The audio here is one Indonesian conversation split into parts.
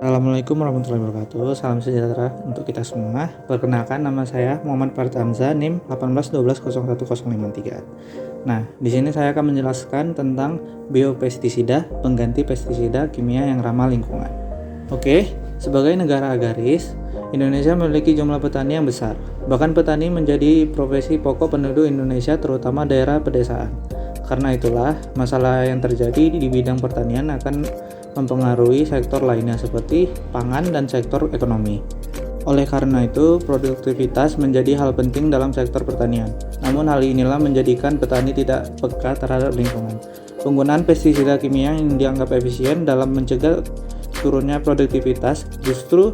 Assalamualaikum warahmatullahi wabarakatuh. Salam sejahtera untuk kita semua. Perkenalkan, nama saya Muhammad Fartanza, NIM 1812011053. Nah, di sini saya akan menjelaskan tentang biopestisida, pengganti pestisida kimia yang ramah lingkungan. Oke, sebagai negara agraris, Indonesia memiliki jumlah petani yang besar. Bahkan petani menjadi profesi pokok penduduk Indonesia, terutama daerah pedesaan. Karena itulah, masalah yang terjadi di bidang pertanian akan mempengaruhi sektor lainnya seperti pangan dan sektor ekonomi. Oleh karena itu, produktivitas menjadi hal penting dalam sektor pertanian. Namun hal inilah menjadikan petani tidak peka terhadap lingkungan. Penggunaan pestisida kimia yang dianggap efisien dalam mencegah turunnya produktivitas justru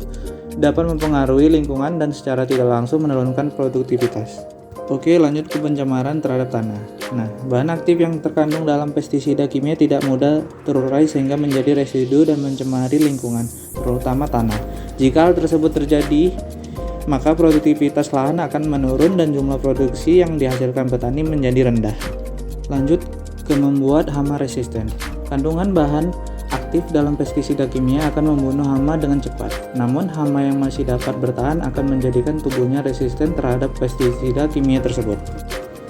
dapat mempengaruhi lingkungan dan secara tidak langsung menurunkan produktivitas. Oke, lanjut ke pencemaran terhadap tanah. Nah, bahan aktif yang terkandung dalam pestisida kimia tidak mudah terurai sehingga menjadi residu dan mencemari lingkungan, terutama tanah. Jika hal tersebut terjadi, maka produktivitas lahan akan menurun dan jumlah produksi yang dihasilkan petani menjadi rendah. Lanjut ke membuat hama resisten. Kandungan bahan aktif dalam pestisida kimia akan membunuh hama dengan cepat. Namun, hama yang masih dapat bertahan akan menjadikan tubuhnya resisten terhadap pestisida kimia tersebut.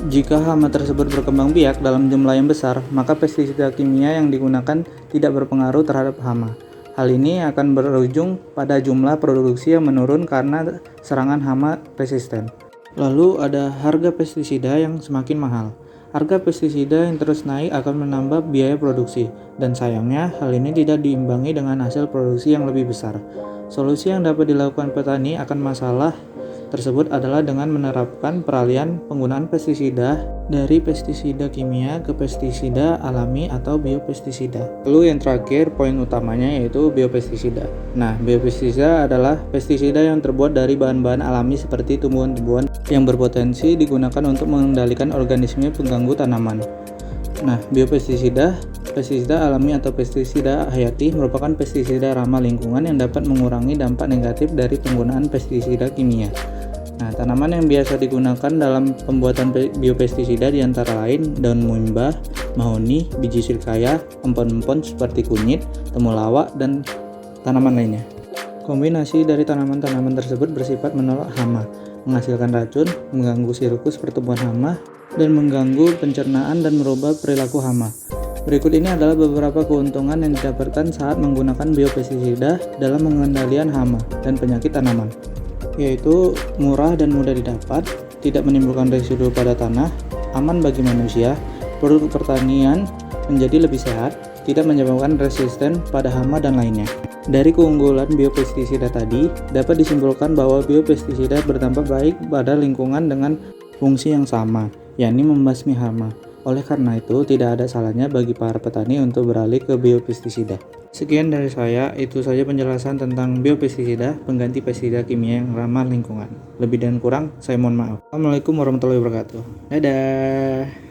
Jika hama tersebut berkembang biak dalam jumlah yang besar, maka pestisida kimia yang digunakan tidak berpengaruh terhadap hama. Hal ini akan berujung pada jumlah produksi yang menurun karena serangan hama resisten. Lalu ada harga pestisida yang semakin mahal. Harga pestisida yang terus naik akan menambah biaya produksi, dan sayangnya hal ini tidak diimbangi dengan hasil produksi yang lebih besar. Solusi yang dapat dilakukan petani akan masalah tersebut adalah dengan menerapkan peralihan penggunaan pestisida dari pestisida kimia ke pestisida alami atau biopestisida. Lalu yang terakhir, poin utamanya yaitu biopestisida. Nah, biopestisida adalah pestisida yang terbuat dari bahan-bahan alami seperti tumbuhan-tumbuhan yang berpotensi digunakan untuk mengendalikan organisme pengganggu tanaman. Nah, biopestisida, pestisida alami atau pestisida hayati merupakan pestisida ramah lingkungan yang dapat mengurangi dampak negatif dari penggunaan pestisida kimia. Nah, tanaman yang biasa digunakan dalam pembuatan biopestisida diantara lain daun muimbah, mahoni, biji sirkaya, empon-empon seperti kunyit, temulawak, dan tanaman lainnya. Kombinasi dari tanaman-tanaman tersebut bersifat menolak hama, menghasilkan racun, mengganggu siklus pertumbuhan hama, dan mengganggu pencernaan dan merubah perilaku hama. Berikut ini adalah beberapa keuntungan yang didapatkan saat menggunakan biopestisida dalam pengendalian hama dan penyakit tanaman, yaitu murah dan mudah didapat, tidak menimbulkan residu pada tanah, aman bagi manusia, produk pertanian menjadi lebih sehat, tidak menyebabkan resisten pada hama dan lainnya. Dari keunggulan biopestisida tadi, dapat disimpulkan bahwa biopestisida berdampak baik pada lingkungan dengan fungsi yang sama, yakni membasmi hama. Oleh karena itu, tidak ada salahnya bagi para petani untuk beralih ke biopestisida. Sekian dari saya, itu saja penjelasan tentang biopestisida, pengganti pestisida kimia yang ramah lingkungan. Lebih dan kurang, saya mohon maaf. Assalamualaikum warahmatullahi wabarakatuh. Dadah.